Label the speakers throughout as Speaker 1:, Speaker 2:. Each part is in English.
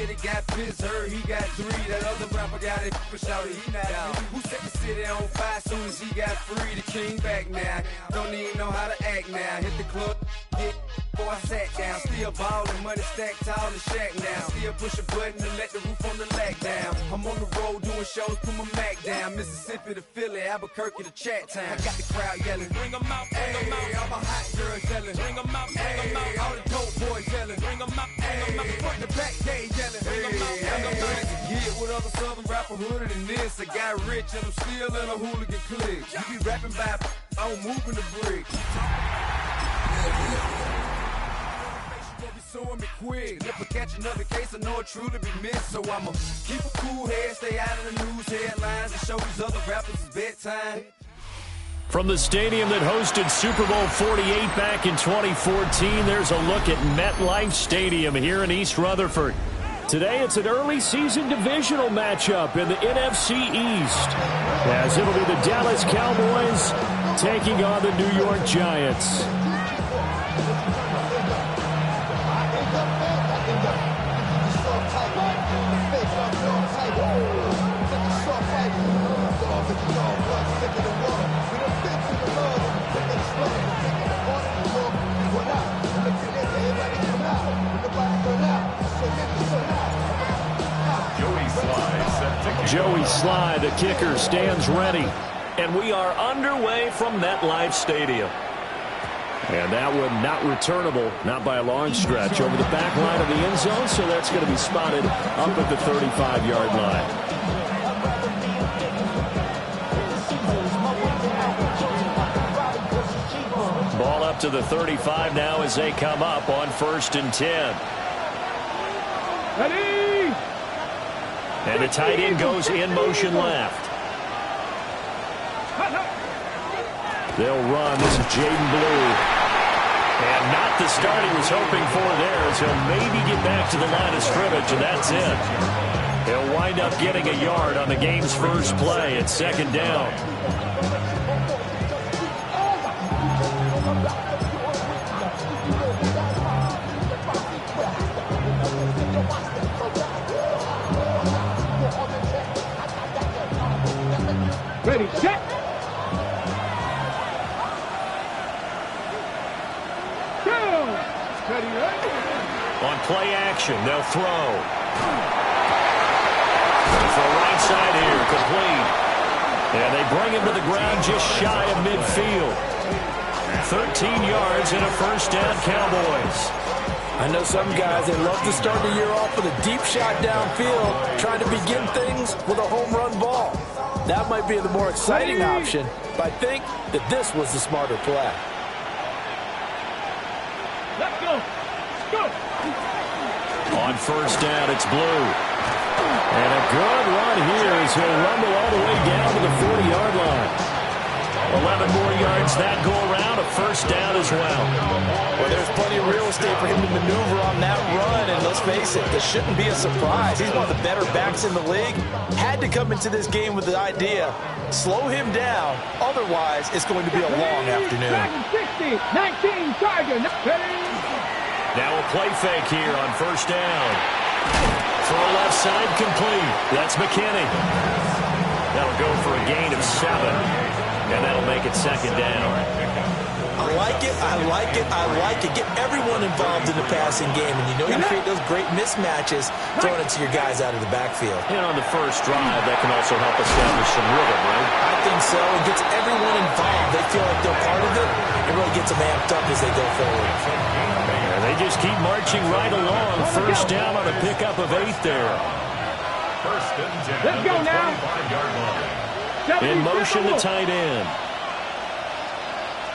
Speaker 1: city got pissed, heard he got 3. That other rapper got it for shouted, he not me. Who set the city on fire soon as he got free? The king back now, don't even know how to act now. Hit the club, get before I sat down. Still ballin', money stacked tall and shack now. Still push a button to let the roof on the lack down. I'm on the road doing shows, put my Mac down. Mississippi to Philly, Albuquerque to Chat Town. I got the crowd yelling, bring 'em out, bring 'em out. All my hot girls yelling, bring 'em out, bring 'em out. All the dope boys yelling, bring 'em out, bring 'em out. Front to back, they yelling, bring 'em out, bring 'em out. To get with other southern rapper hooded than this. I got rich and I'm still in a hooligan clique. You be rapping by, I'm moving the brick. Suing me quick. Never catch another case, I know it truly be missed. So I'ma keep a cool head, stay out of the news headlines, and show these other rappers it's bedtime.
Speaker 2: From the stadium that hosted Super Bowl 48 back in 2014, there's a look at MetLife Stadium here in East Rutherford. Today it's an early season divisional matchup in the NFC East, as it'll be the Dallas Cowboys taking on the New York Giants. Joey Sly, the kicker, stands ready. And we are underway from MetLife Stadium. And that one not returnable, not by a long stretch, over the back line of the end zone, so that's going to be spotted up at the 35-yard line. Ball up to the 35 now as they come up on 1st and 10.
Speaker 3: Ready?
Speaker 2: And the tight end goes in motion left. They'll run. This is Jaden Blue. And not the start he was hoping for there, as he'll maybe get back to the line of scrimmage, and that's it. He'll wind up getting a yard on the game's first play at 2nd down.
Speaker 3: Ready, set. Go. Ready, ready.
Speaker 2: On play action, they'll throw. For right side here, complete. And they bring him to the ground just shy of midfield. 13 yards and a 1st down, Cowboys.
Speaker 4: I know some guys, they love to start the year off with a deep shot downfield, trying to begin things with a home run ball. That might be the more exciting option, but I think that this was the smarter play.
Speaker 3: Let's go. Let's go.
Speaker 2: On 1st down, it's Blue. And a good run here as he'll rumble all the way down to the 40-yard line. 11 more yards that go around, a 1st down as well.
Speaker 4: Well, there's plenty of real estate for him to maneuver on that run, and let's face it, this shouldn't be a surprise. He's one of the better backs in the league. Had to come into this game with the idea, slow him down, otherwise it's going to be a long afternoon.
Speaker 3: 60, 19, Tiger.
Speaker 2: Now a play fake here on 1st down. Throw left side complete. That's McKinney. That'll go for a gain of 7. And that'll make it 2nd down.
Speaker 4: I like it, I like it, I like it. Get everyone involved in the passing game, and you know you create those great mismatches throwing it to your guys out of the backfield.
Speaker 2: And on the first drive, that can also help establish some rhythm, right?
Speaker 4: I think so. It gets everyone involved. They feel like they're part of it. It really gets them amped up as they go forward.
Speaker 2: And they just keep marching right along. 1st down on a pickup of 8 there.
Speaker 5: 1st and 10.
Speaker 3: Let's go now.
Speaker 5: 25-yard line.
Speaker 2: In motion, the tight end.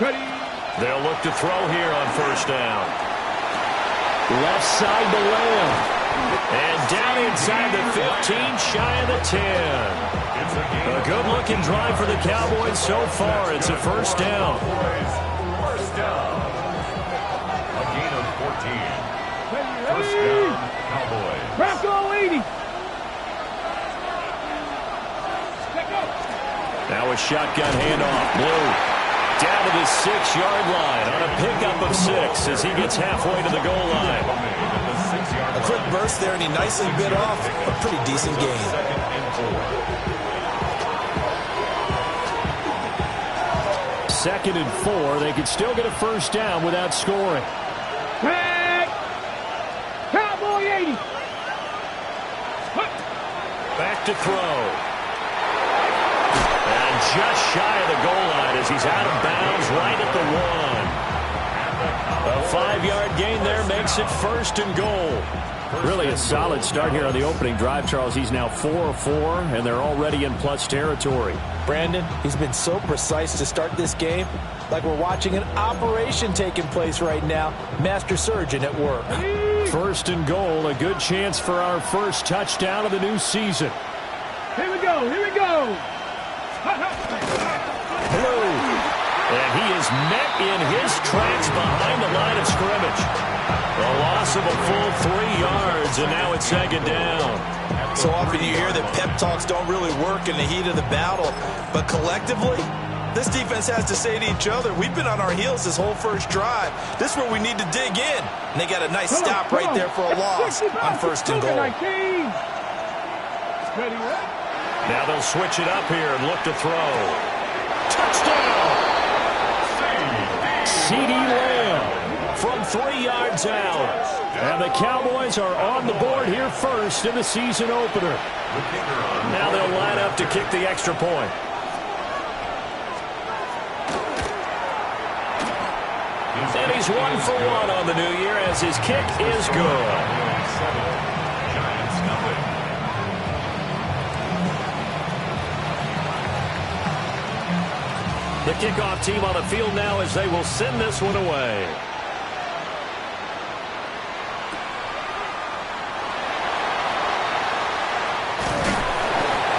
Speaker 3: Ready.
Speaker 2: They'll look to throw here on 1st down. Left side to Lamb. And down inside the 15, shy of the 10. A good-looking drive for the Cowboys so far. It's a 1st down.
Speaker 5: 1st down. A gain of 14. 1st down, Cowboys.
Speaker 3: Bronco 80.
Speaker 2: Now a shotgun handoff. Blue down to the 6-yard line on a pickup of 6 as he gets halfway to the goal line.
Speaker 4: A quick burst there, and he nicely bit off a pretty decent gain.
Speaker 5: 2nd and 4.
Speaker 2: 2nd and 4. They could still get a first down without scoring.
Speaker 3: Tag! Cowboy 80!
Speaker 2: Back to throw. And just shy of the goal line as he's out of bounds right at the 1. A 5-yard gain there makes it 1st and goal. Really a solid start here on the opening drive, Charles. He's now 4 of 4, and they're already in plus territory.
Speaker 4: Brandon, he's been so precise to start this game, like we're watching an operation taking place right now. Master surgeon at work.
Speaker 2: 1st and goal, a good chance for our first touchdown of the new season.
Speaker 3: Here we go, here we go!
Speaker 2: Blue. And he is met in his tracks behind the line of scrimmage. A loss of a full 3 yards, and now it's 2nd down.
Speaker 4: So often you hear that pep talks don't really work in the heat of the battle, but collectively, this defense has to say to each other, we've been on our heels this whole first drive. This is where we need to dig in. And they got a nice stop right there for a loss on 1st and goal.
Speaker 2: Now they'll switch it up here and look to throw. Touchdown! CeeDee Lamb from 3 yards out. And the Cowboys are on the board here first in the season opener. Now they'll line up to kick the extra point. And he's 1 for 1 on the new year as his kick is good.
Speaker 5: Giants nothing.
Speaker 2: The kickoff team on the field now as they will send this one away.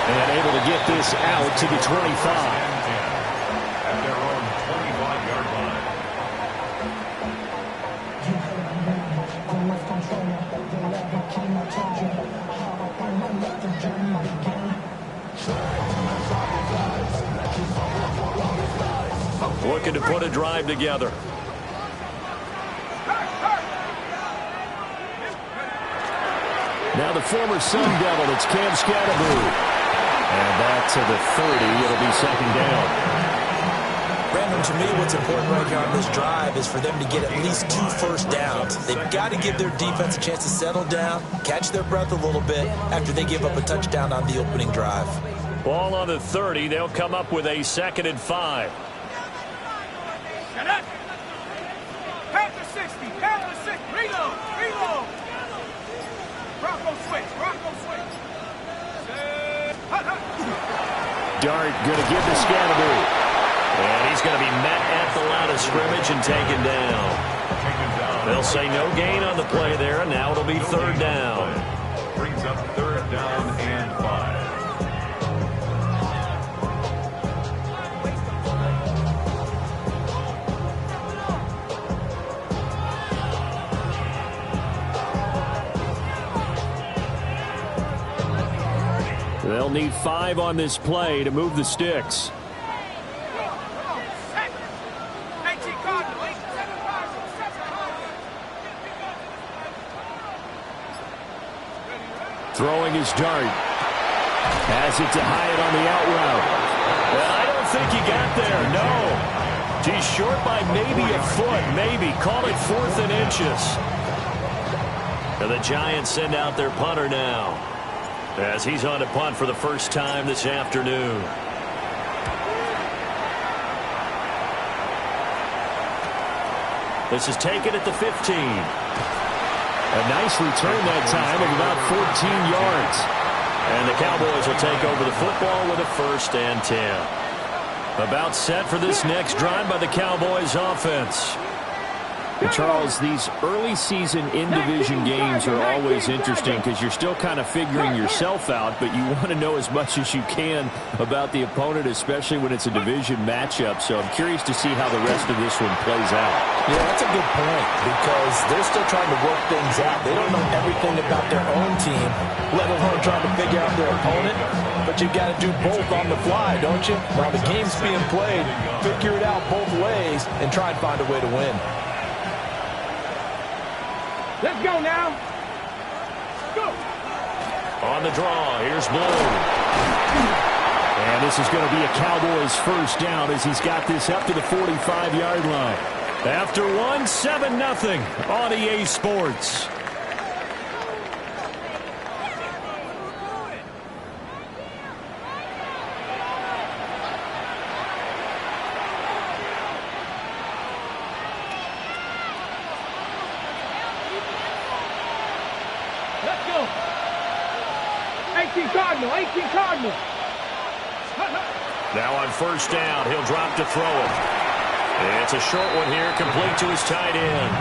Speaker 2: And able to get this out to the 25.
Speaker 5: At their own 25-yard line.
Speaker 2: Looking to put a drive together. Now the former Sun Devil, it's Cam Scatterboo. And back to the 30, it'll be 2nd down.
Speaker 4: Brandon, to me, what's important right here on this drive is for them to get at least 2 first downs. They've got to give their defense a chance to settle down, catch their breath a little bit after they give up a touchdown on the opening drive.
Speaker 2: Ball on the 30, they'll come up with a 2nd and 5.
Speaker 3: Shut up! Pass to 60, reload, reload! Bronco switch, Bronco switch!
Speaker 2: Dart going to give to Scatterboo. And he's going to be met at the line of scrimmage and taken down. They'll say no gain on the play there, and now it'll be 3rd down.
Speaker 5: Brings up 3rd down and 5.
Speaker 2: They'll need 5 on this play to move the sticks. Throwing his Dart. Has it to Hyatt on the out route. Well, I don't think he got there, no. He's short by maybe a foot, maybe. Call it 4th and inches. And the Giants send out their punter now, as he's on to punt for the first time this afternoon. This is taken at the 15. A nice return that time of about 14 yards. And the Cowboys will take over the football with a 1st and 10. About set for this next drive by the Cowboys offense. And Charles, these early season in-division games are always interesting because you're still kind of figuring yourself out, but you want to know as much as you can about the opponent, especially when it's a division matchup. So I'm curious to see how the rest of this one plays out.
Speaker 4: Yeah, that's a good point because they're still trying to work things out. They don't know everything about their own team, let alone trying to figure out their opponent. But you've got to do both on the fly, don't you? While the game's being played, figure it out both ways and try and find a way to win.
Speaker 3: Let's go now.
Speaker 2: On the draw, here's Blue. And this is going to be a Cowboys first down as he's got this up to the 45-yard line. After one, 7-0 on EA Sports.
Speaker 3: Let's go. 18 Cardinal, 18 Cardinal.
Speaker 2: Now on first down, he'll drop to throw it. It's a short one here, complete to his tight end.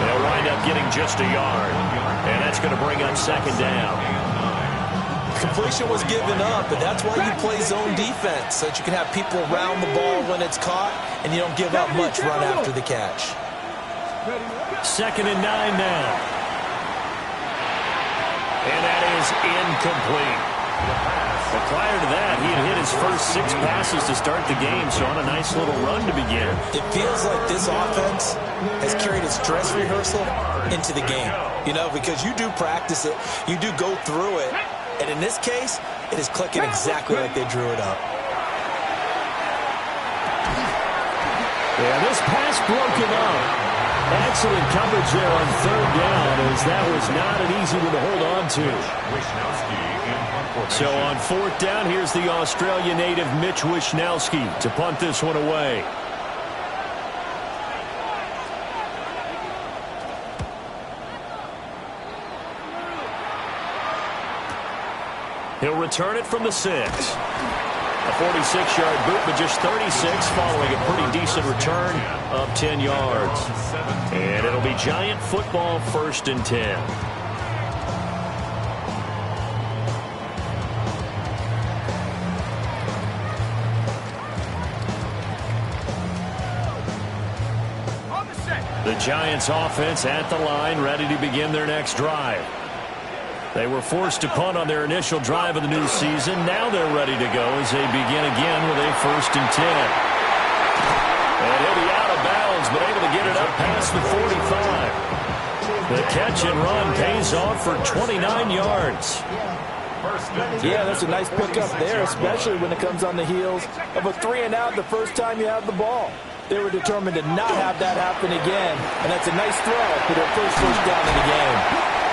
Speaker 2: They'll wind up getting just a yard, and that's going to bring up second down.
Speaker 4: Completion was given up, but that's why you play zone defense, so that you can have people around the ball when it's caught, and you don't give up much run after the catch.
Speaker 2: 2nd and 9 now. And that is incomplete. But prior to that, he had hit his first 6 passes to start the game, so on a nice little run to begin.
Speaker 4: It feels like this offense has carried its dress rehearsal into the game. You know, because you do practice it, you do go through it, and in this case, it is clicking exactly like they drew it up.
Speaker 2: Yeah, this pass broken up. Excellent coverage there on 3rd down, as that was not an easy one to hold on to. So on 4th down, here's the Australia native Mitch Wishnowsky to punt this one away. He'll return it from the 6. A 46-yard boot, but just 36 following a pretty decent return of 10 yards. And it'll be Giant football, 1st and 10. The Giants offense at the line, ready to begin their next drive. They were forced to punt on their initial drive of the new season. Now they're ready to go as they begin again with a 1st and 10. And he'll be out of bounds, but able to get it up past the 45. The catch and run pays off for 29 yards.
Speaker 6: Yeah, that's a nice pickup there, especially when it comes on the heels of a 3-and-out the first time you have the ball. They were determined to not have that happen again, and that's a nice throw for their first down in the game.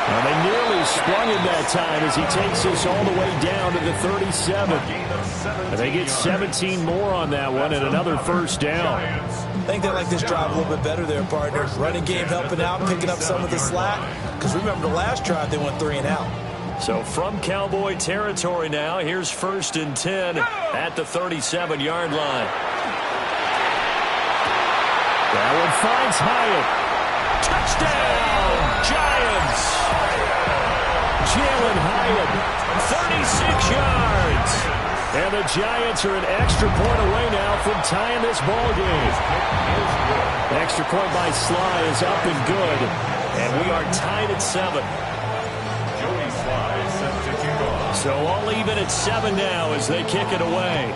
Speaker 2: Well, they nearly sprung him that time as he takes us all the way down to the 37. And they get 17 more on that one and another first down.
Speaker 4: I think they like this drive a little bit better there, partner. Running game helping out, picking up some of the slack. Because remember the last drive, they went 3-and-out.
Speaker 2: So from Cowboy territory now, here's 1st and 10 at the 37-yard line. That one finds Hyatt. Touchdown, Giants! Jalen Hyatt, 36 yards. And the Giants are an extra point away now from tying this ball game. Extra point by Sly is up and good. And we are tied at 7. So all even at 7 now as they kick it away.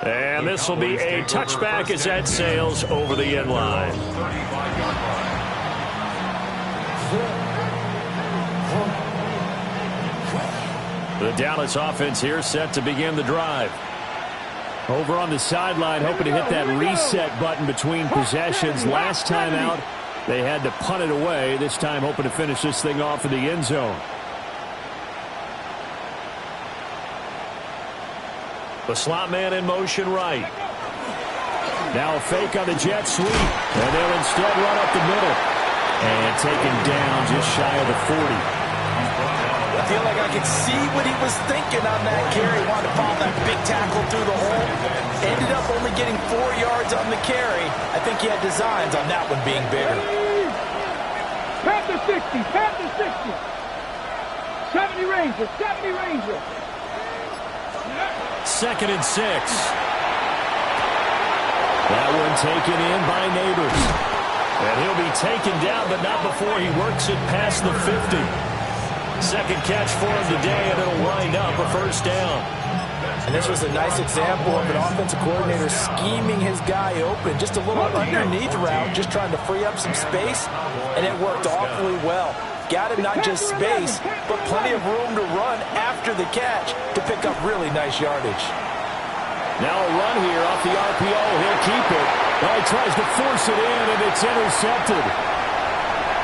Speaker 2: And this will be a touchback as that sails over the end line. The Dallas offense here set to begin the drive. Over on the sideline, hoping to hit that reset button between possessions. Last time out, they had to punt it away. This time hoping to finish this thing off in the end zone. The slot man in motion right. Now a fake on the jet sweep. And they'll instead run up the middle. And taken down just shy of the 40.
Speaker 4: I feel like I could see what he was thinking on that carry. Wanted to follow that big tackle through the hole. Ended up only getting 4 yards on the carry. I think he had designs on that one being bigger.
Speaker 3: Panther 60, Panther 60. 70 Ranger, 70 Ranger.
Speaker 2: 2nd and 6. That one taken in by Neighbors. And he'll be taken down, but not before he works it past the 50. Second catch for him today, and it'll wind up a first down.
Speaker 6: And this was a nice example of an offensive coordinator scheming his guy open. Just a little underneath route, just trying to free up some space, and it worked awfully well. Got him not just space, but plenty of room to run after the catch to pick up really nice yardage.
Speaker 2: Now a run here off the RPO. He'll keep it. Well, he tries to force it in, and it's intercepted.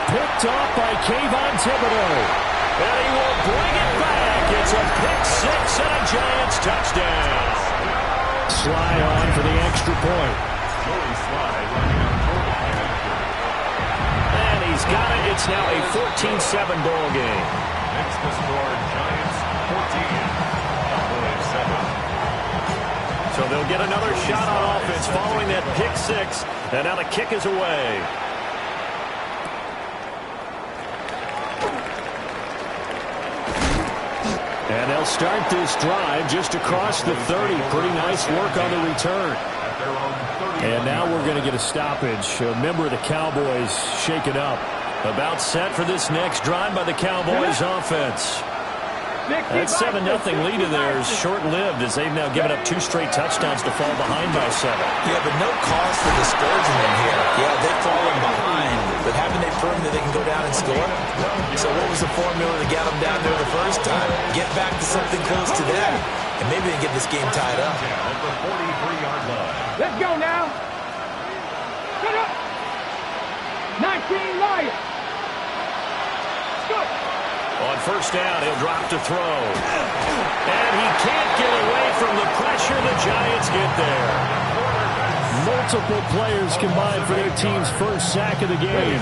Speaker 2: Picked off by Kayvon Thibodeau. And he will bring it back. It's a pick six and a Giants touchdown. Sly on for the extra point. And he's got it. It's now a 14-7 ball game.
Speaker 5: Next to score, Giants 14, Cowboys 7.
Speaker 2: So they'll get another shot on offense following that pick six. And now the kick is away. And they'll start this drive just across the 30. Pretty nice work on the return. And now we're going to get a stoppage. A member of the Cowboys shaken up. About set for this next drive by the Cowboys offense. That 7-0 lead of theirs short-lived as they've now given up 2 straight touchdowns to fall behind by 7.
Speaker 6: Yeah, but no cause for discouragement here. Yeah, they've fallen behind, but haven't they proven that they can go down and score? So what was the formula to get them down there the first time? Get back to something close to that, and maybe they get this game tied up.
Speaker 3: Let's go now. Shut up. 19 Lions. Good.
Speaker 2: On first down, he'll drop to throw. And he can't get away from the pressure. The Giants get there. Multiple players combined for their team's first sack of the game.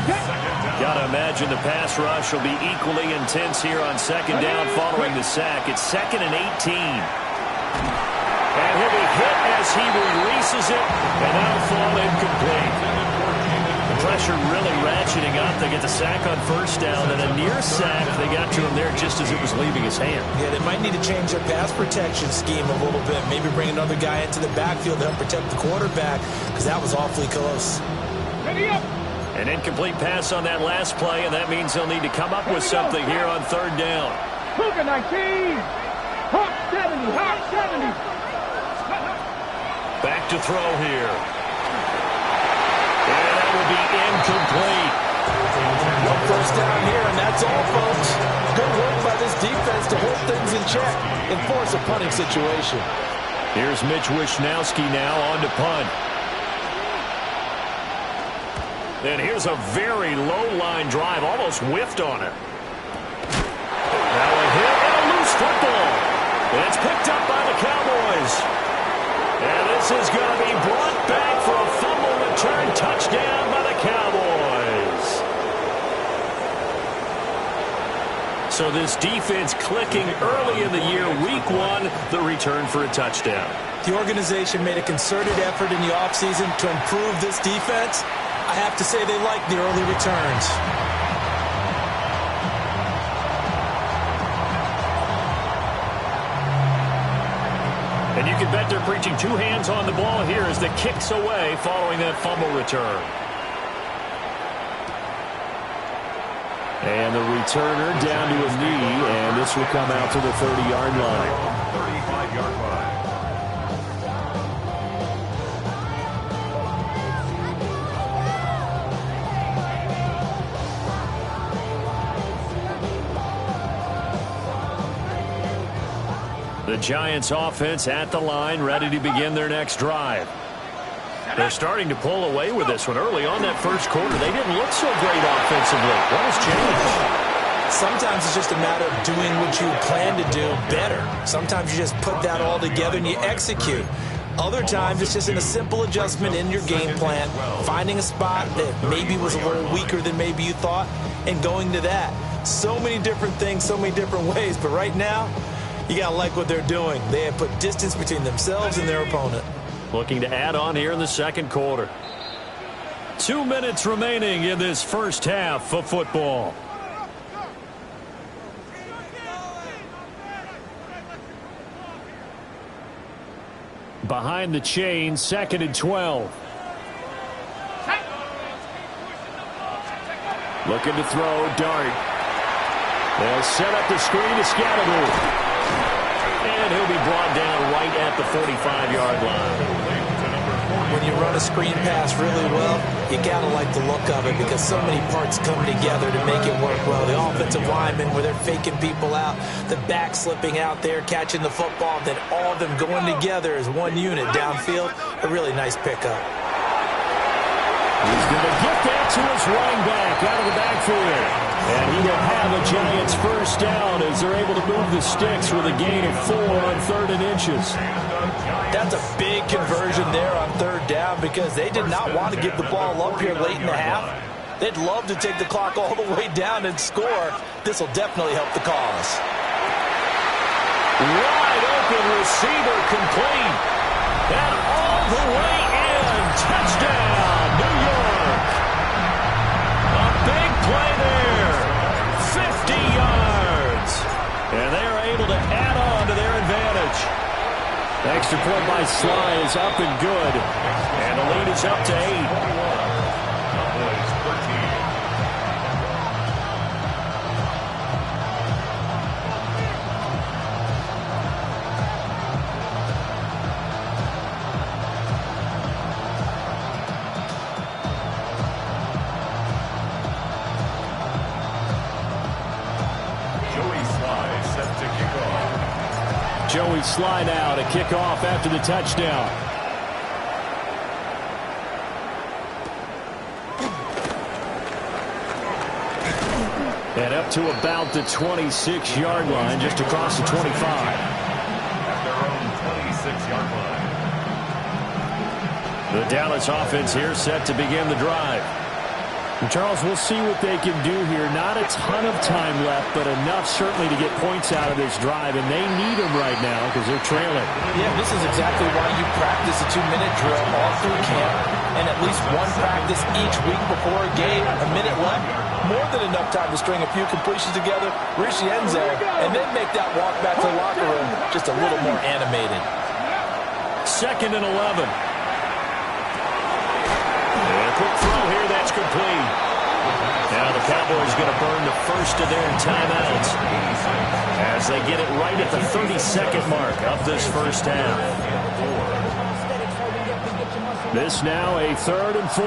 Speaker 2: Got to imagine the pass rush will be equally intense here on second down following the sack. It's 2nd and 18. And he'll be hit as he releases it, and that'll fall incomplete. The pressure really ratcheting up. They get the sack on first down, and a near sack. They got to him there just as it was leaving his hand.
Speaker 6: Yeah, they might need to change their pass protection scheme a little bit. Maybe bring another guy into the backfield to help protect the quarterback, because that was awfully close.
Speaker 3: Ready up.
Speaker 2: An incomplete pass on that last play, and that means they'll need to come up with something here on third down.
Speaker 3: Cougar 19. Hawk 70. Hawk 70.
Speaker 2: Back to throw here. And that will be incomplete.
Speaker 6: One first down here, and that's all, folks. Good work by this defense to hold things in check and force a punting situation.
Speaker 2: Here's Mitch Wishnowski now on to punt. And here's a very low-line drive, almost whiffed on it. Now a hit and a loose football. And it's picked up by the Cowboys. And this is going to be brought back for a fumble return touchdown by the Cowboys. So this defense clicking early in the year, week 1, the return for a touchdown.
Speaker 6: The organization made a concerted effort in the offseason to improve this defense. I have to say they like the early returns.
Speaker 2: And you can bet they're preaching 2 hands on the ball here as the kick's away following that fumble return. And the returner down to a knee, and this will come out to the 30-yard line.
Speaker 5: 35-yard line.
Speaker 2: The Giants offense at the line, ready to begin their next drive. They're starting to pull away with this one. Early on that first quarter, they didn't look so great offensively. What has changed?
Speaker 6: Sometimes it's just a matter of doing what you plan to do better. Sometimes you just put that all together and you execute. Other times it's just in a simple adjustment in your game plan, finding a spot that maybe was a little weaker than maybe you thought, and going to that. So many different things, so many different ways, but right now, you got to like what they're doing. They have put distance between themselves and their opponent.
Speaker 2: Looking to add on here in the second quarter. 2 minutes remaining in this first half of football. Behind the chain, 2nd and 12. Looking to throw, Dart. They'll set up the screen to Scatterby. And he'll be brought down right at the 45-yard line.
Speaker 4: When you run a screen pass really well, you got to like the look of it because so many parts come together to make it work well. The offensive linemen, where they're faking people out, the back slipping out there, catching the football, then all of them going together as one unit downfield. A really nice pickup.
Speaker 2: He's going to get that to his running back out of the backfield. And he will have a Giants first down as they're able to move the sticks with a gain of 4 on 3rd and inches.
Speaker 4: That's a big conversion there on 3rd down because they did not want to give the ball up here late in the half. They'd love to take the clock all the way down and score. This will definitely help the cause.
Speaker 2: Wide open receiver complete. And all the way in. Touchdown, New York. A big play there. 50 yards. And they are able to add on to their advantage. The extra point by Sly is up and good. And the lead is up to 8. Joey Sly now to kick off after the touchdown. And up to about the 26-yard line, just across the 25.
Speaker 5: At their own 26-yard line.
Speaker 2: The Dallas offense here set to begin the drive. And Charles, we'll see what they can do here. Not a ton of time left, but enough certainly to get points out of this drive, and they need them right now because they're trailing.
Speaker 4: Yeah, this is exactly why you practice a 2-minute drill all through camp and at least one practice each week before a game. A minute left, more than enough time to string a few completions together, reach the end zone, and then make that walk back to the locker room just a little more animated.
Speaker 2: 2nd and 11. A quick throw here, that's complete. Now the Cowboys going to burn the first of their timeouts as they get it right at the 32nd mark of this first half. This now a 3rd and 4.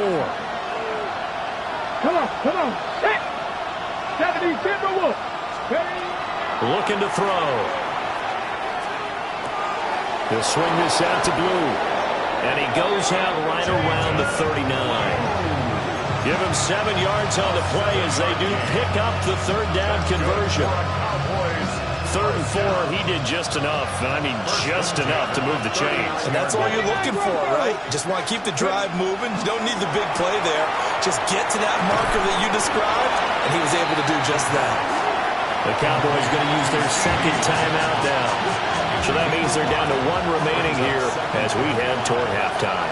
Speaker 3: Come on. Set. 70 Timberwolves.
Speaker 2: Looking to throw. He'll swing this out to Blue. And he goes out right around the 39. Give him 7 yards on the play as they do pick up the 3rd down conversion. 3rd and 4, he did just enough. I mean, just enough to move the chains.
Speaker 4: And that's all you're looking for, right? Just want to keep the drive moving. You don't need the big play there. Just get to that marker that you described, and he was able to do just that.
Speaker 2: The Cowboys going to use their 2nd timeout now. So that means they're down to 1 remaining here as we head toward halftime.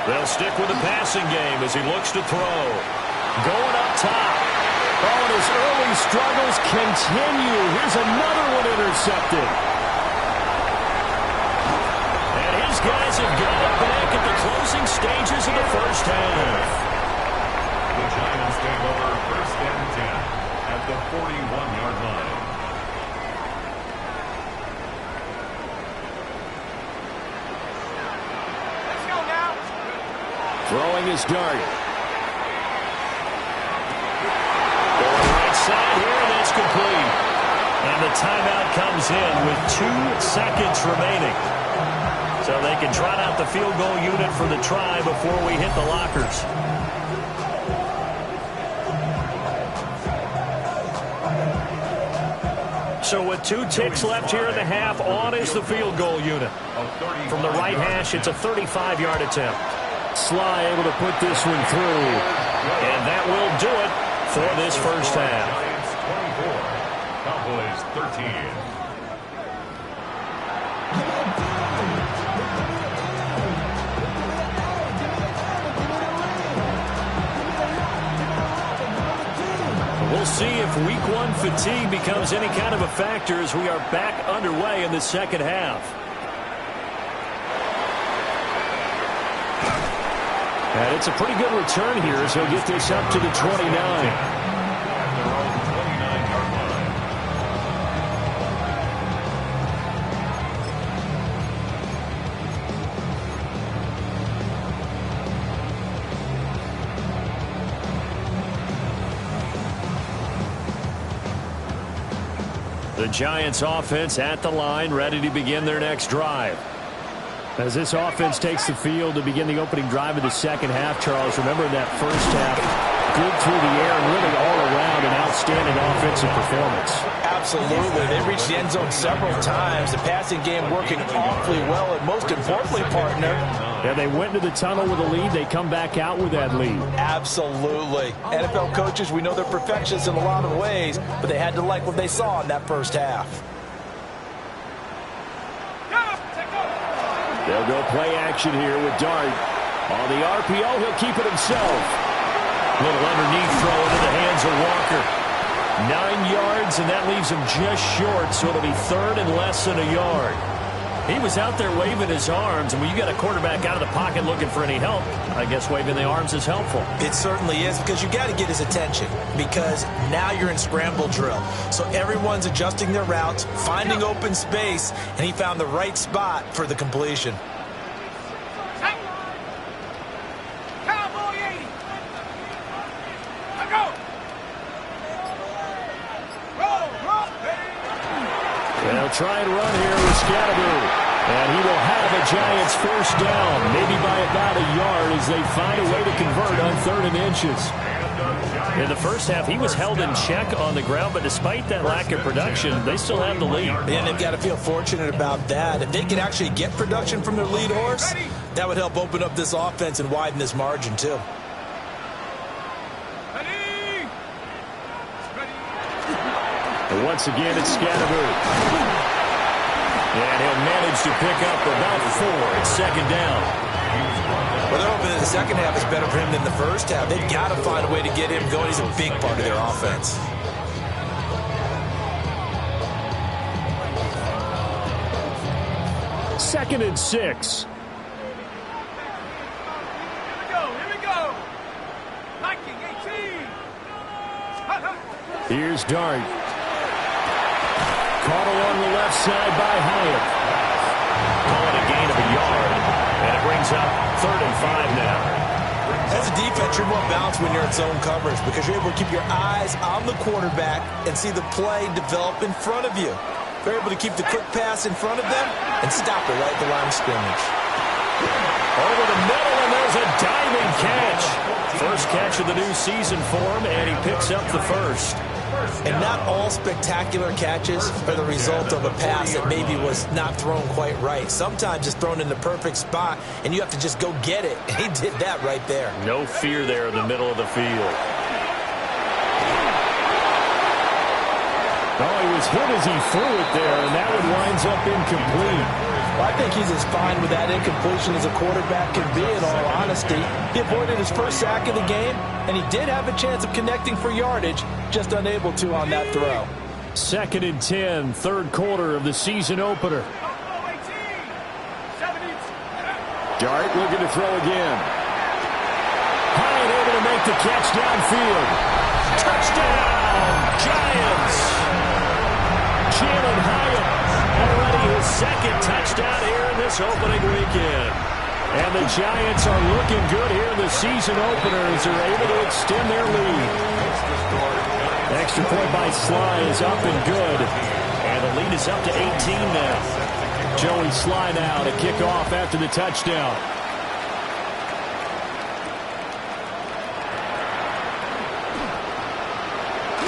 Speaker 2: They'll stick with the passing game as he looks to throw. Going up top. Oh, and his early struggles continue. Here's another one intercepted. And his guys have got it back at the closing stages of the first half.
Speaker 5: The Giants take over 1st and 10. At the 41-yard line.
Speaker 1: Let's go now.
Speaker 2: Throwing his dart. Going right side here, and that's complete. And the timeout comes in with 2 seconds remaining. So they can trot out the field goal unit for the try before we hit the lockers. So with 2 ticks left here in the half, on is the field goal unit. From the right hash, it's a 35-yard attempt. Sly able to put this one through. And that will do it for this first half.
Speaker 5: Cowboys 13.
Speaker 2: We'll see if week 1 fatigue becomes any kind of a factor as we are back underway in the second half. And it's a pretty good return here as he'll get this up to the 29. The Giants offense at the line, ready to begin their next drive. As this offense takes the field to begin the opening drive of the second half, Charles, remember that first half, good through the air and really all around an outstanding offensive performance.
Speaker 6: Absolutely. They reached the end zone several times. The passing game working awfully well, and most importantly, partner.
Speaker 2: Yeah, they went into the tunnel with a lead. They come back out with that lead.
Speaker 6: Absolutely. NFL coaches, we know they're perfectionists in a lot of ways, but they had to like what they saw in that first half.
Speaker 2: They'll go play action here with Dart. On the RPO, he'll keep it himself. Little underneath throw into the hands of Walker. 9 yards, and that leaves him just short, so it'll be third and less than a yard. He was out there waving his arms, and when you got a quarterback out of the pocket looking for any help, I guess waving the arms is helpful.
Speaker 6: It certainly is, because you got to get his attention, because now you're in scramble drill. So everyone's adjusting their routes, finding open space, and he found the right spot for the completion.
Speaker 2: They'll try and run here with Scatterby. And he will have a Giants first down, maybe by about a yard as they find a way to convert on 3rd and inches. In the first half, he was held in check on the ground, but despite that lack of production, they still have the lead.
Speaker 6: And they've got to feel fortunate about that. If they could actually get production from their lead horse, that would help open up this offense and widen this margin, too.
Speaker 2: And once again, it's Scatterby. And he'll manage to pick up about 4. It's 2nd down.
Speaker 6: Well, they're hoping that the second half is better for him than the first half. They've got to find a way to get him going. He's a big part of their offense.
Speaker 2: Second and 6.
Speaker 3: Here we go. Liking 18.
Speaker 2: Here's Dart. Caught along the left side by Hyatt. Calling a gain of a yard. And it brings up 3rd and 5 now.
Speaker 6: As a defense, you're more balanced when you're in zone coverage because you're able to keep your eyes on the quarterback and see the play develop in front of you. They're able to keep the quick pass in front of them and stop it right at the line of scrimmage.
Speaker 2: Over the middle, and there's a diving catch. First catch of the new season for him, and he picks up the first.
Speaker 6: And not all spectacular catches are the result of a pass that maybe was not thrown quite right. Sometimes it's thrown in the perfect spot, and you have to just go get it. And he did that right there.
Speaker 2: No fear there in the middle of the field. Oh, he was hit as he threw it there, and that one winds up incomplete.
Speaker 6: Well, I think he's as fine with that incompletion as a quarterback can be, in all honesty. He avoided his first sack of the game, and he did have a chance of connecting for yardage, just unable to on that throw.
Speaker 2: 2nd and 10, 3rd quarter of the season opener. Dart looking to throw again. Hyatt able to make the catch downfield. Touchdown, Giants! Jalen Hyatt already his 2nd touchdown here in this opening weekend. And the Giants are looking good here in the season opener as they're able to extend their lead. Extra point by Sly is up and good. And the lead is up to 18 now. Joey Sly now to kick off after the touchdown.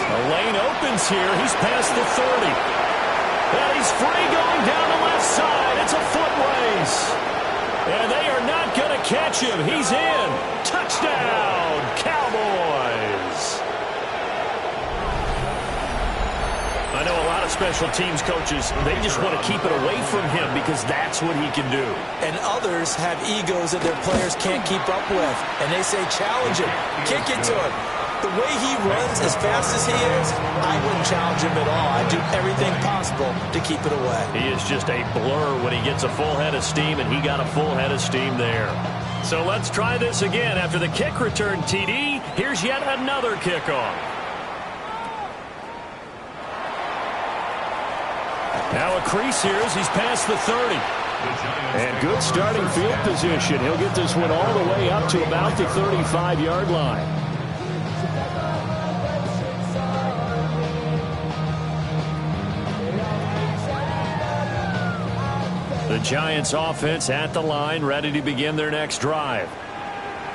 Speaker 2: The lane opens here. He's past the 30. And he's free going down the left side. It's a foot race. And they are not going to catch him. He's in. Touchdown, Cowboys. I know a lot of special teams coaches, they just want to keep it away from him because that's what he can do.
Speaker 6: And others have egos that their players can't keep up with. And they say, challenge him. Kick it to him. The way he runs as fast as he is, I wouldn't challenge him at all. I'd do everything possible to keep it away.
Speaker 2: He is just a blur when he gets a full head of steam, and he got a full head of steam there. So let's try this again. After the kick return TD, here's yet another kickoff. Now a crease here as he's past the 30. And good starting field position. He'll get this one all the way up to about the 35-yard line. The Giants offense at the line, ready to begin their next drive.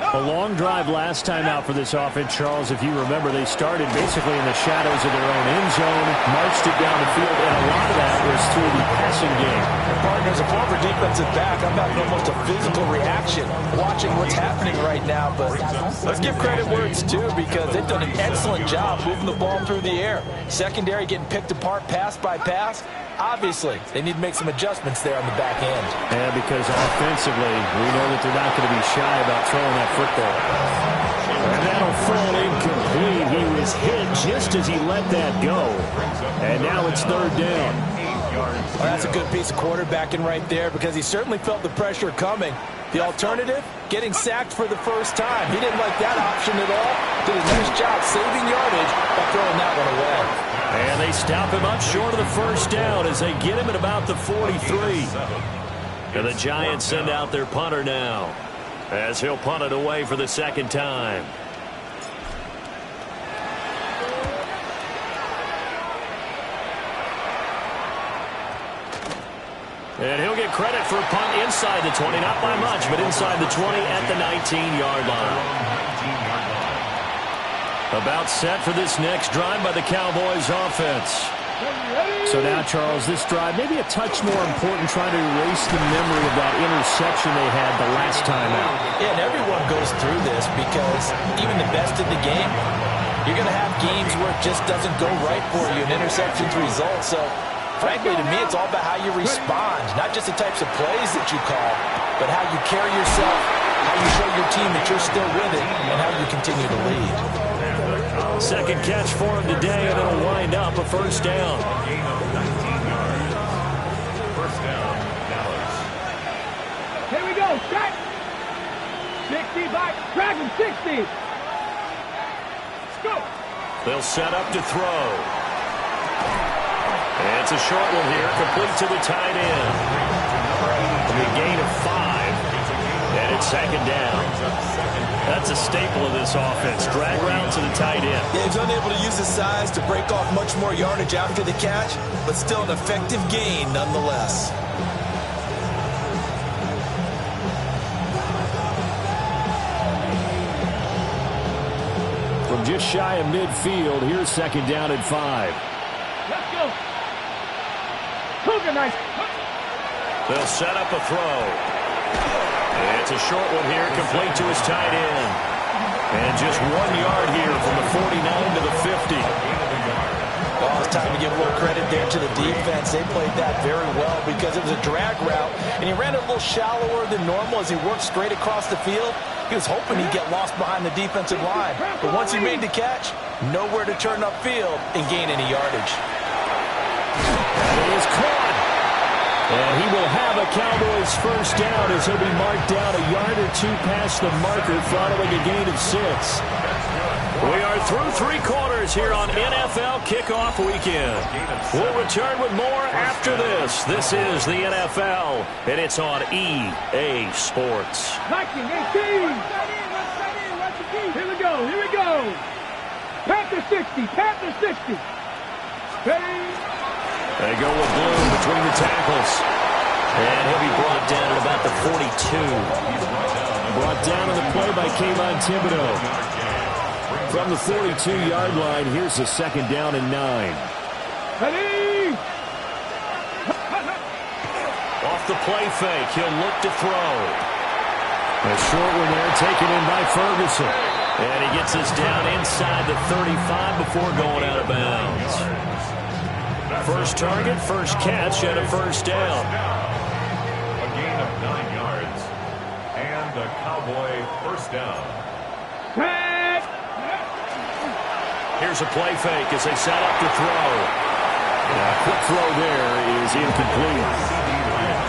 Speaker 2: A long drive last time out for this offense, Charles. If you remember, they started basically in the shadows of their own end zone, marched it down the field, and a lot of that was through the passing game.
Speaker 4: Partner, as a former defensive back, I'm having almost a physical reaction watching what's happening right now. But let's give credit where it's due, because they've done an excellent job moving the ball through the air. Secondary getting picked apart pass by pass. Obviously, they need to make some adjustments there on the back end.
Speaker 2: Yeah, because offensively, we know that they're not going to be shy about throwing that football. And that'll fall incomplete. He was hit just as he let that go. And now it's third down.
Speaker 4: Well, that's a good piece of quarterbacking right there, because he certainly felt the pressure coming. The alternative, getting sacked for the first time. He didn't like that option at all. Did a nice job saving yardage by throwing that one away.
Speaker 2: And they stop him up short of the first down as they get him at about the 43. And the Giants send out their punter now, as he'll punt it away for the second time. And he'll get credit for a punt inside the 20, not by much, but inside the 20 at the 19-yard line. About set for this next drive by the Cowboys offense.
Speaker 6: So now, Charles, this drive maybe a touch more important, trying to erase the memory of that interception they had the last time out.
Speaker 4: Yeah, and everyone goes through this, because even the best in the game, you're going to have games where it just doesn't go right for you, and interceptions result. So, frankly, to me, it's all about how you respond, not just the types of plays that you call, but how you carry yourself, how you show your team that you're still with it, and how you continue to lead.
Speaker 2: Second catch for him today, and it'll wind up a first down.
Speaker 5: Gain of 19 yards. First down, Dallas.
Speaker 3: Here we go, set. 60 back, drag him, 60. Let's go.
Speaker 2: They'll set up to throw. And it's a short one here, complete to the tight end. A gain of 5, and it's second down. That's a staple of this offense. Drag route to the tight end.
Speaker 4: Yeah, he's unable to use his size to break off much more yardage after the catch, but still an effective gain nonetheless.
Speaker 2: From just shy of midfield, here's second down at 5.
Speaker 3: Let's go. Cougar nice.
Speaker 2: They'll set up a throw. It's a short one here, complete to his tight end. And just 1 yard here from the 49 to the 50.
Speaker 4: Well, it's time to give a little credit there to the defense. They played that very well, because it was a drag route, and he ran it a little shallower than normal as he worked straight across the field. He was hoping he'd get lost behind the defensive line. But once he made the catch, nowhere to turn upfield and gain any yardage.
Speaker 2: That is caught. And he will have a Cowboys first down as he'll be marked down a yard or two past the marker following a gain of 6. We are through 3 quarters here on NFL Kickoff Weekend. We'll return with more after this. This is the NFL, and it's on EA Sports.
Speaker 3: 19, 18. Here we go, here we go. Panther 60, Panther 60. Ready?
Speaker 2: They go with Bloom between the tackles. And he'll be brought down at about the 42. Brought down on the play by Kayvon Thibodeau. From the 42-yard line, here's the second down and 9.
Speaker 3: Ready?
Speaker 2: Off the play fake, he'll look to throw. A short one there taken in by Ferguson. And he gets us down inside the 35 before going out of bounds. First target, first catch, and a first down.
Speaker 5: A gain of 9 yards. And a Cowboy first down.
Speaker 2: Here's a play fake as they set up to throw. A quick throw there is incomplete.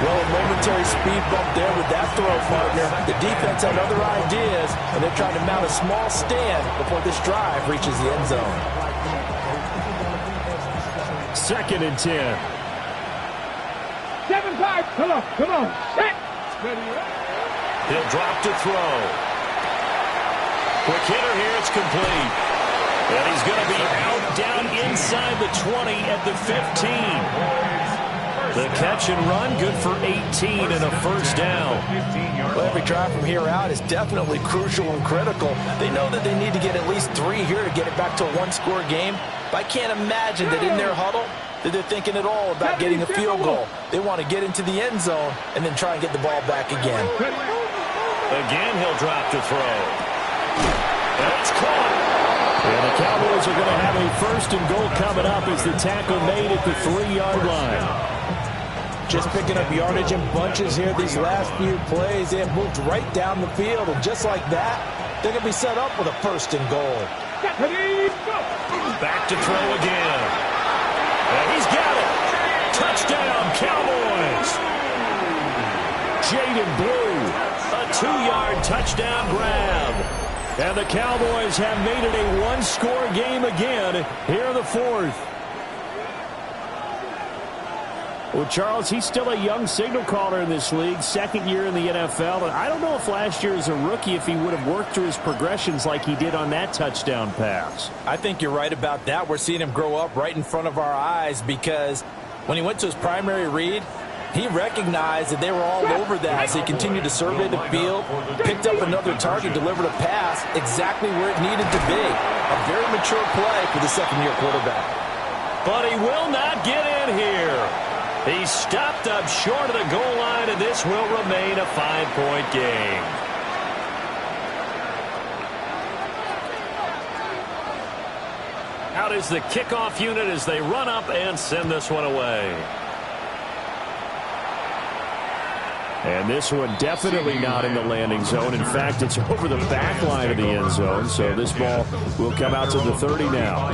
Speaker 6: Well, a momentary speed bump there with that throw, partner. The defense had other ideas, and they're trying to mount a small stand before this drive reaches the end zone.
Speaker 2: Second and 10.
Speaker 3: 7-5. Come on, come on. Set. Ready?
Speaker 2: He'll drop to throw. Quick hitter here, it's complete. And he's going to be out down inside the 20 at the 15. The catch and run, good for 18 and a first down.
Speaker 4: Well, every drive from here out is definitely crucial and critical. They know that they need to get at least 3 here to get it back to a one-score game. But I can't imagine that in their huddle that they're thinking at all about getting a field goal. They want to get into the end zone and then try and get the ball back again.
Speaker 2: Again, he'll drop to throw. That's caught. And the Cowboys are going to have a first and goal coming up as the tackle made at the 3-yard line.
Speaker 6: Just picking up yardage in bunches here these last few plays. They have moved right down the field, and just like that, they're going to be set up with a first and goal.
Speaker 2: Back to throw again. And he's got it. Touchdown, Cowboys. Jaden Blue, a 2-yard touchdown grab. And the Cowboys have made it a one-score game again here in the fourth. Well, Charles, he's still a young signal caller in this league, second year in the NFL. And I don't know if last year as a rookie if he would have worked through his progressions like he did on that touchdown pass.
Speaker 6: I think you're right about that. We're seeing him grow up right in front of our eyes because when he went to his primary read, he recognized that they were all over that as he continued to survey the field, picked up another target, delivered a pass exactly where it needed to be. A very mature play for the second-year quarterback.
Speaker 2: But he will not get in here. He stopped up short of the goal line, and this will remain a 5-point game. Out is the kickoff unit as they run up and send this one away. And this one definitely not in the landing zone. In fact, it's over the back line of the end zone. So this ball will come out to the 30 now.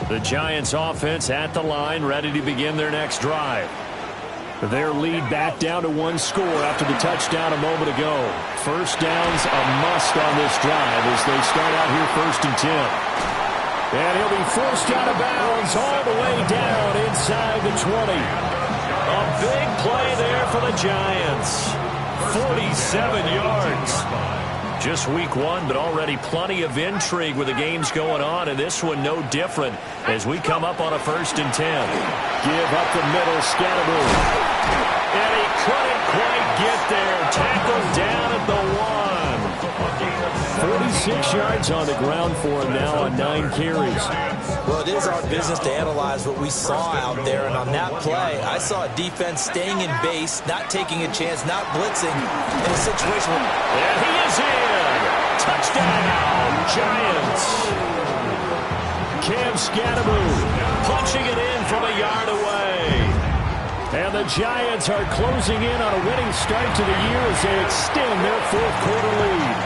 Speaker 2: The Giants offense at the line, ready to begin their next drive. Their lead back down to 1 score after the touchdown a moment ago. First down's a must on this drive as they start out here 1st and 10. And he'll be forced out of bounds all the way down inside the 20. A big play there for the Giants. 47 yards. Just week 1, but already plenty of intrigue with the games going on, and this one no different as we come up on a 1st and 10. Give up the middle, Scatterbury. And he couldn't quite get there. Tackled down at the 1. 46 yards on the ground for him now on 9 carries.
Speaker 6: Well, it is our business to analyze what we saw out there, and on that play, I saw a defense staying in base, not taking a chance, not blitzing in a situation where...
Speaker 2: And he is in! Touchdown, Giants! Cam Scatterbury punching it in from a yard away. And the Giants are closing in on a winning start to the year as they extend their 4th quarter lead.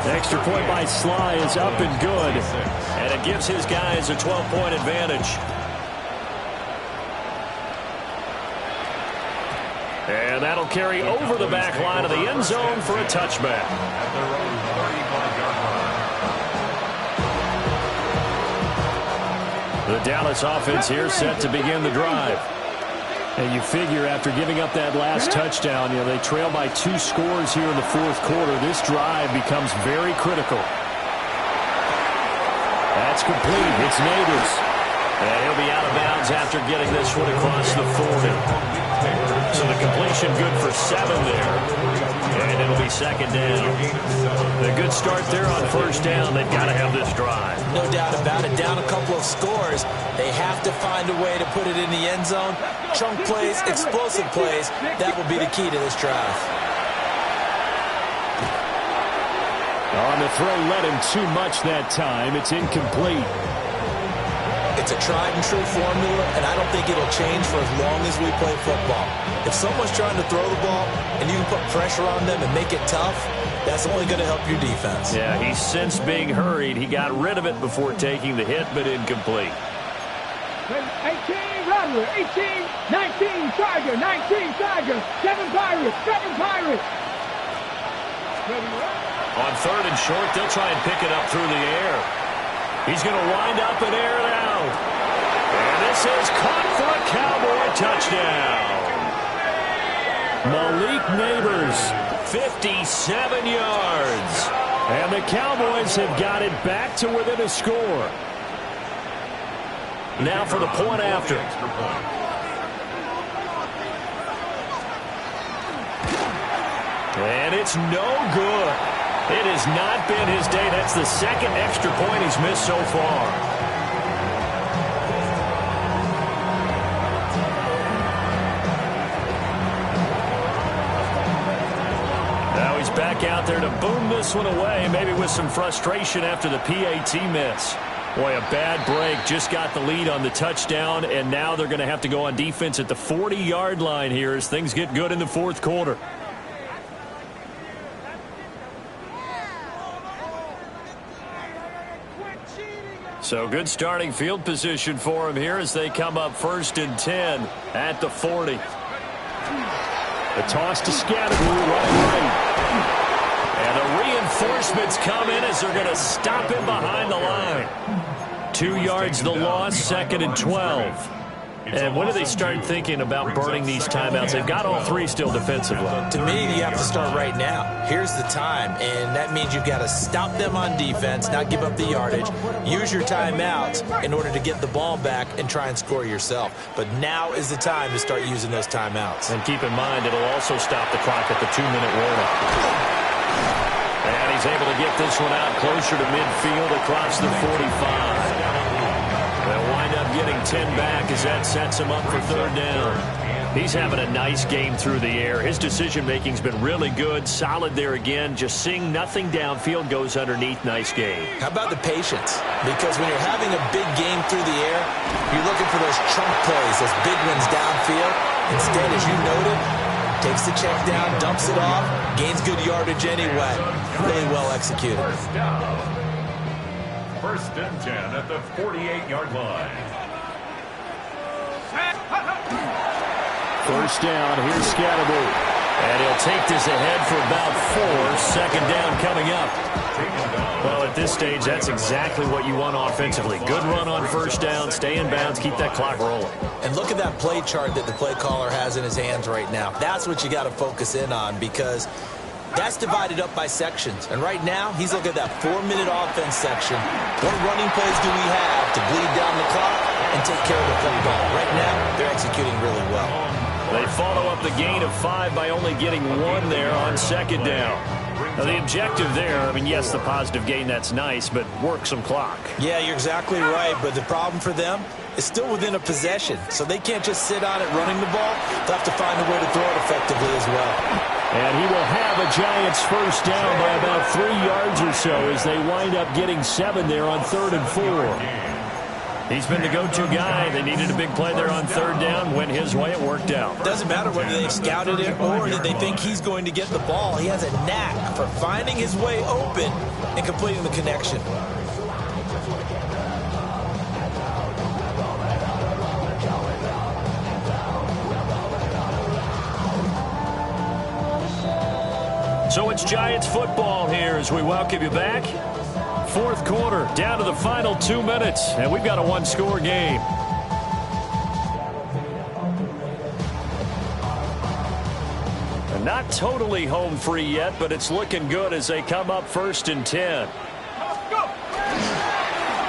Speaker 2: Extra point by Sly is up and good. And it gives his guys a 12-point advantage. And that'll carry over the back line of the end zone for a touchback. The Dallas offense here set to begin the drive. And you figure after giving up that last touchdown, they trail by 2 scores here in the 4th quarter. This drive becomes very critical. That's complete. It's Neighbors. And he'll be out of bounds after getting this one across the 40. So the completion good for 7 there. And it'll be 2nd down. A good start there on 1st down. They've got to have this drive.
Speaker 6: No doubt about it. Down a couple of scores. They have to find a way to put it in the end zone. Chunk plays, explosive plays. That will be the key to this drive.
Speaker 2: On the throw, led him too much that time. It's incomplete.
Speaker 6: It's a tried-and-true formula, and I don't think it'll change for as long as we play football. If someone's trying to throw the ball and you can put pressure on them and make it tough, that's only going to help your defense.
Speaker 2: Yeah, he's since being hurried. He got rid of it before taking the hit, but incomplete.
Speaker 3: 18, Rattler. 18, 19, Tiger. 19, Tiger. 7 Pirates. 7 Pirates.
Speaker 2: On 3rd and short, they'll try and pick it up through the air. He's going to wind up and air it out. And this is caught for a Cowboy touchdown. Malik Neighbors, 57 yards. And the Cowboys have got it back to within a score. Now for the point after. And it's no good. It has not been his day. That's the second extra point he's missed so far. Now he's back out there to boom this one away, maybe with some frustration after the PAT miss. Boy, a bad break. Just got the lead on the touchdown, and now they're going to have to go on defense at the 40-yard line here as things get good in the fourth quarter. So good starting field position for him here as they come up 1st and 10 at the 40. The toss to Scattergood right. And the reinforcements come in as they're going to stop him behind the line. 2 yards the loss, 2nd and 12. And when do they start thinking about burning these timeouts? They've got all 3 still defensively.
Speaker 6: To me, you have to start right now. Here's the time, and that means you've got to stop them on defense, not give up the yardage. Use your timeouts in order to get the ball back and try and score yourself. But now is the time to start using those timeouts.
Speaker 2: And keep in mind, it'll also stop the clock at the 2-minute warning. And he's able to get this one out closer to midfield across the 45. They'll wind up getting 10 back as that sets him up for 3rd down. He's having a nice game through the air. His decision-making's been really good, solid there again. Just seeing nothing downfield goes underneath. Nice game.
Speaker 6: How about the patience? Because when you're having a big game through the air, you're looking for those chunk plays, those big ones downfield. Instead, as you noted, takes the check down, dumps it off, gains good yardage anyway. Really well executed.
Speaker 5: 1st and 10 at the 48-yard line.
Speaker 2: 1st down, here's Scattergood. And he'll take this ahead for about 4. 2nd down coming up. Well, at this stage, that's exactly what you want offensively. Good run on 1st down, stay in bounds, keep that clock rolling.
Speaker 6: And look at that play chart that the play caller has in his hands right now. That's what you got to focus in on, because that's divided up by sections. And right now, he's looking at that 4-minute offense section. What running plays do we have to bleed down the clock and take care of the football? Right now, they're executing really well.
Speaker 2: They follow up the gain of 5 by only getting 1 there on 2nd down. Now, the objective there, I mean, yes, the positive gain, that's nice, but work some clock.
Speaker 6: Yeah, you're exactly right, but the problem for them is still within a possession, so they can't just sit on it running the ball. They'll have to find a way to throw it effectively as well.
Speaker 2: And he will have a Giants 1st down by about 3 yards or so as they wind up getting 7 there on 3rd and 4. He's been the go-to guy. They needed a big play there on 3rd down. Went his way, it worked out.
Speaker 6: Doesn't matter whether they've scouted it or that they think he's going to get the ball. He has a knack for finding his way open and completing the connection.
Speaker 2: So it's Giants football here as we welcome you back. 4th quarter, down to the final 2 minutes, and we've got a 1-score game. And not totally home free yet, but it's looking good as they come up 1st and 10.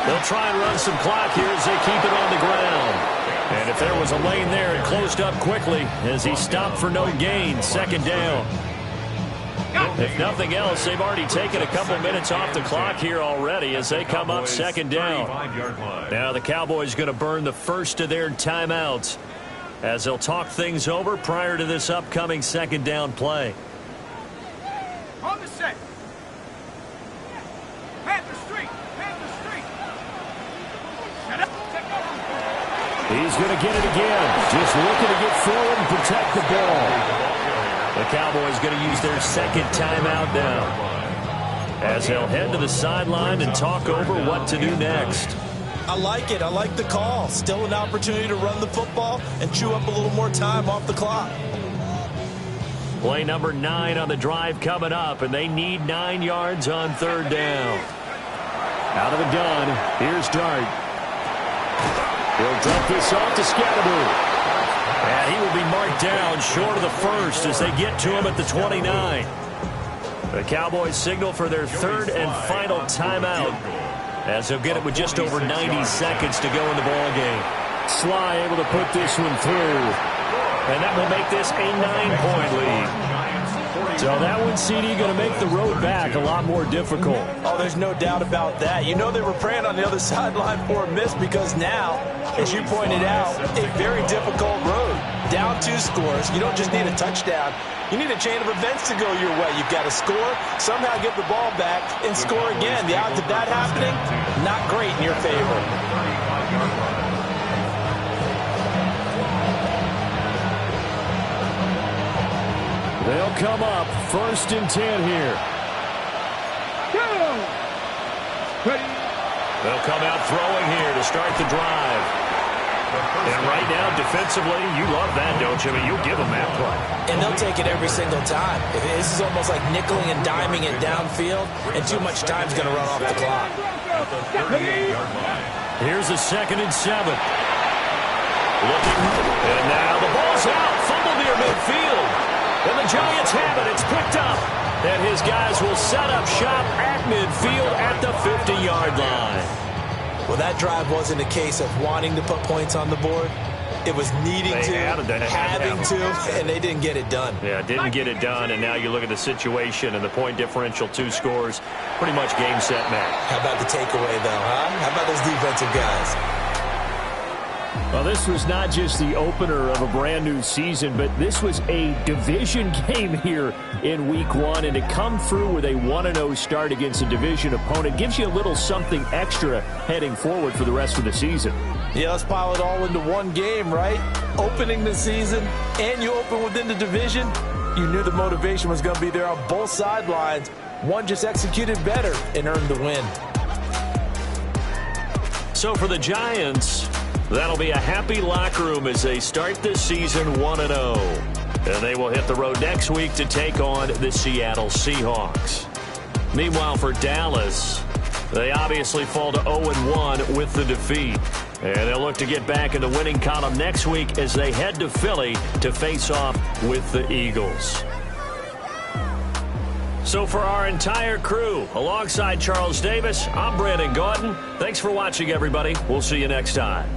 Speaker 2: They'll try and run some clock here as they keep it on the ground. And if there was a lane there, it closed up quickly as he stopped for no gain. 2nd down. If nothing else, they've already taken a couple minutes off the clock here already as they come up 2nd down. Now the Cowboys going to burn the first of their timeouts as they'll talk things over prior to this upcoming 2nd down play.
Speaker 3: On the set. Panther Street. Panther Street.
Speaker 2: He's going to get it again. Just looking to get forward and protect the ball. The Cowboys going to use their 2nd timeout now as they'll head to the sideline and talk over what to do next.
Speaker 6: I like it. I like the call. Still an opportunity to run the football and chew up a little more time off the clock.
Speaker 2: Play number 9 on the drive coming up, and they need 9 yards on 3rd down. Out of the gun, here's Dart. He'll dump this off to Scattergood. And he will be marked down short of the first as they get to him at the 29. The Cowboys signal for their third and final timeout as they'll get it with just over 90 seconds to go in the ball game. Sly able to put this one through. And that will make this a 9-point lead. So that one, CD, going to make the road back a lot more difficult.
Speaker 6: Oh, there's no doubt about that. You know they were praying on the other sideline for a miss because now, as you pointed out, a very difficult road. Down 2 scores. You don't just need a touchdown. You need a chain of events to go your way. You've got to score, somehow get the ball back, and score again. The odds of that happening, not great in your favor.
Speaker 2: They'll come up 1st and 10 here.
Speaker 3: Go! Ready?
Speaker 2: They'll come out throwing here to start the drive. And right now, defensively, you love that, don't you? I mean, you'll give them that play.
Speaker 6: And they'll take it every single time. This is almost like nickeling and diming it downfield, and too much time's going to run off the clock.
Speaker 2: Here's a 2nd and 7. Looking, and now the ball's out. Fumble near midfield. And the Giants have it. It's picked up. And his guys will set up shop at midfield at the 50-yard line.
Speaker 6: Well, that drive wasn't a case of wanting to put points on the board. It was needing to, having to, and they didn't get it done.
Speaker 2: Yeah, didn't get it done, and now you look at the situation and the point differential, 2 scores, pretty much game, set, match.
Speaker 6: How about the takeaway, though, huh? How about those defensive guys?
Speaker 2: Well, this was not just the opener of a brand new season, but this was a division game here in Week 1, and to come through with a 1-0 start against a division opponent gives you a little something extra heading forward for the rest of the season.
Speaker 6: Yeah, let's pile it all into one game, right? Opening the season, and you open within the division. You knew the motivation was going to be there on both sidelines. One just executed better and earned the win.
Speaker 2: So for the Giants, that'll be a happy locker room as they start this season 1-0. And they will hit the road next week to take on the Seattle Seahawks. Meanwhile, for Dallas, they obviously fall to 0-1 with the defeat. And they'll look to get back in the winning column next week as they head to Philly to face off with the Eagles. So for our entire crew, alongside Charles Davis, I'm Brandon Gautin. Thanks for watching, everybody. We'll see you next time.